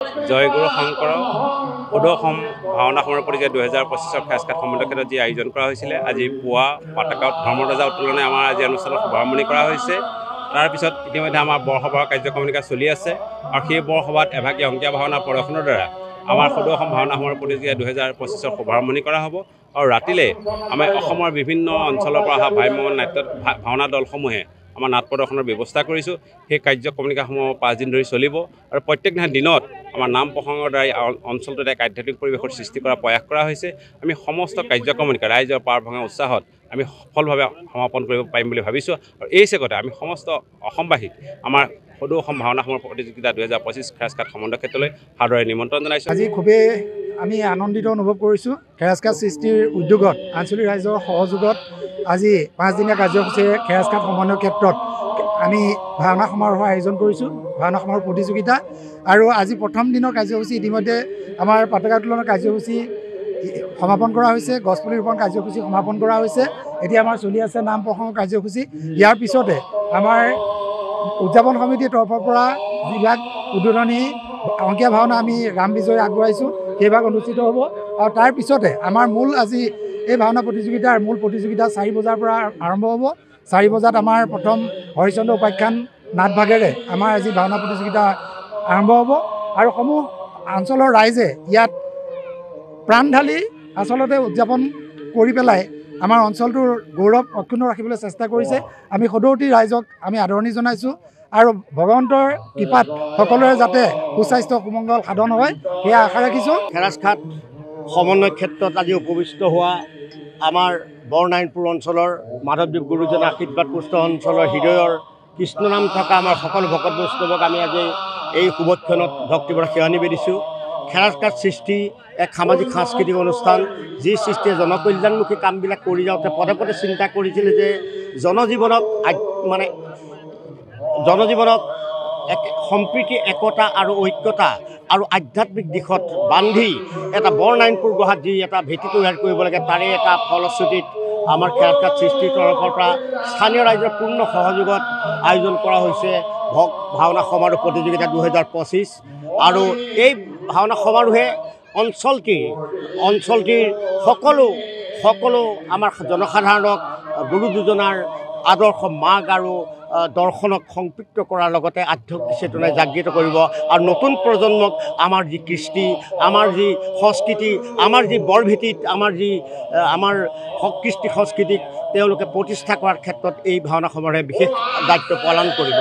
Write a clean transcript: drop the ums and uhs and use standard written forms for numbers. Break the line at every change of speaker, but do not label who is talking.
জয়গুৰু শংকৰ উদসম ভাওনা সমাৰোহ প্ৰতিযোগিতা 2025 খেৰাজঘাট সম্বন্ধীয় ক্ষেত্ৰত যি আয়োজন কৰা হৈছিলে, আজি পুৱা পাতাকাত ধৰ্মধ্বজা উত্তোলনে আমাৰ আজি অনুষ্ঠানত শুভাৰম্ভণি কৰা হৈছে। তাৰপিছত ইতিমধ্যে আমাৰ বৰসভাৰ কাৰ্যক্ৰমণিকা চলি আছে আৰু সেই বৰসভাত এভাগী অংকীয়া ভাওনা প্ৰদৰ্শনৰ দ্বাৰা আমাৰ সদৌ অসম ভাওনা সমাৰোহ প্ৰতিযোগিতা 2025 শুভাৰম্ভণি কৰা হ'ব। আৰু ৰাতিলৈ আমাৰ অসমৰ বিভিন্ন অঞ্চলৰ পৰা অহা ভ্ৰাম্যমাণ নাট্য ভাওনা দলসমূহে আমাৰ নাট প্ৰদৰ্শনৰ ব্যৱস্থা কৰিছোঁ। সেই কাৰ্যক্ৰমণিকাসমূহ 5 দিন ধৰি চলিব আৰু প্ৰত্যেক দিনত আমাৰ নাম প্ৰসংগৰ দ্বাৰাই অঞ্চলটোত এক আধ্যাত্মিক পৰিৱেশৰ সৃষ্টি কৰাৰ প্ৰয়াস কৰা হৈছে। আমি সমস্ত কাৰ্যক্ৰমণিকা ৰাইজৰ পাৰ ভঙা উৎসাহত আমি সফলভাৱে সমাপন কৰিব পাৰিম বুলি ভাবিছোঁ। আৰু এই চেগতে আমি সমস্ত অসমবাসীক আমাৰ সদৌ অসম ভাওনা সমাৰোহ প্ৰতিযোগিতা 2025 খেৰাজঘাট সম্বন্ধীয় ক্ষেত্ৰলৈ সাদৰে নিমন্ত্ৰণ জনাইছোঁ।
আজি খুবেই আমি আনন্দিত অনুভৱ কৰিছোঁ। খেৰাজঘাট সৃষ্টিৰ উদ্যোগত আঞ্চলিক ৰাইজৰ সহযোগত আজি 5 দিনীয়া কাৰ্যসূচীৰে খেৰাজঘাট সম্বন্ধীয় ক্ষেত্ৰত আমি ভাওনা সমাৰোহৰ আয়োজন কৰিছোঁ, ভাওনা সমাৰোহ প্ৰতিযোগিতা। আৰু আজি প্ৰথম দিনৰ কাৰ্যসূচী ইতিমধ্যে আমাৰ পতাকা উত্তোলনৰ কাৰ্যসূচী সমাপন কৰা হৈছে, গছপুলি ৰোপণ কাৰ্যসূচী সমাপন কৰা হৈছে। এতিয়া আমাৰ চলি আছে নাম প্ৰসংগ কাৰ্যসূচী। ইয়াৰ পিছতে আমাৰ উদযাপন সমিতিৰ তৰফৰ পৰা যিবিলাক উদ্বোধনী অংকীয়া ভাওনা আমি ৰাম বিজয় আগবঢ়াইছোঁ, সেইভাগ অনুষ্ঠিত হ'ব। আৰু তাৰ পিছতে আমাৰ মূল আজি এই ভাওনা প্ৰতিযোগিতাৰ মূল প্ৰতিযোগিতা 4 বজাৰ পৰা আৰম্ভ হ'ব। 4 বজাত আমাৰ প্ৰথম হৰিচন্দ্ৰ উপাখ্যান নাটভাগেৰে আমাৰ আজি ভাওনা প্ৰতিযোগিতা আৰম্ভ হ'ব। আৰু সমূহ অঞ্চলৰ ৰাইজে ইয়াত প্ৰাণ ঢালি আচলতে উদযাপন কৰি পেলাই আমাৰ অঞ্চলটোৰ গৌৰৱ অক্ষুণ্ণ ৰাখিবলৈ চেষ্টা কৰিছে। আমি সদৌতি ৰাইজক আমি আদৰণি জনাইছোঁ আৰু ভগৱন্তৰ কৃপাত সকলোৰে যাতে সুস্বাস্থ্য সুমংগল সাধন হয় সেয়া আশা ৰাখিছোঁ।
খেৰাজঘাট সমন্বয় ক্ষেত্ৰত আজি উপবিষ্ট হোৱা আমাৰ বৰনাৰায়ণপুৰ অঞ্চলৰ মাধৱদেৱ গুৰুজনাৰ আশীৰ্বাদপুষ্ট অঞ্চলৰ হৃদয়ৰ কৃষ্ণনাম থকা আমাৰ সকলো ভকত বৈষ্ণৱক আমি আজি এই শুভক্ষণত ভক্তিপূৰ্ণ সেৱা নিবেদিছোঁ। খেৰাজঘাট সৃষ্টি এক সামাজিক সাংস্কৃতিক অনুষ্ঠান, যি সৃষ্টিয়ে জনকল্যাণমুখী কামবিলাক কৰি যাওঁতে পদে পদে চিন্তা কৰিছিলে যে জনজীৱনক এক সম্প্ৰীতি, একতা আৰু ঐক্যতা আৰু আধ্যাত্মিক দিশত বান্ধি এটা বৰনাৰায়ণপুৰ গুহাত যি এটা ভেটি তৈয়াৰ কৰিব লাগে, তাৰে এটা ফলশ্ৰুতিত আমাৰ খেৰাজঘাট সৃষ্টিৰ তৰফৰ পৰা স্থানীয় ৰাইজৰ পূৰ্ণ সহযোগত আয়োজন কৰা হৈছে ভাওনা সমাৰোহ প্ৰতিযোগিতা 2025। আৰু এই ভাওনা সমাৰোহে অঞ্চলটিৰ সকলো আমাৰ জনসাধাৰণক গুৰু দুজনাৰ আদৰ্শ মাৰ্গ আৰু দৰ্শনক সম্পৃক্ত কৰাৰ লগতে আধ্যাত্মিক চেতনাই জাগৃত কৰিব আৰু নতুন প্ৰজন্মক আমাৰ যি কৃষ্টি, আমাৰ যি সংস্কৃতি, আমাৰ যি বৰভেটিত আমাৰ কৃষ্টি সংস্কৃতিক তেওঁলোকে প্ৰতিষ্ঠা কৰাৰ ক্ষেত্ৰত এই ভাওনা সমাৰোহে বিশেষ দায়িত্ব পালন কৰিব।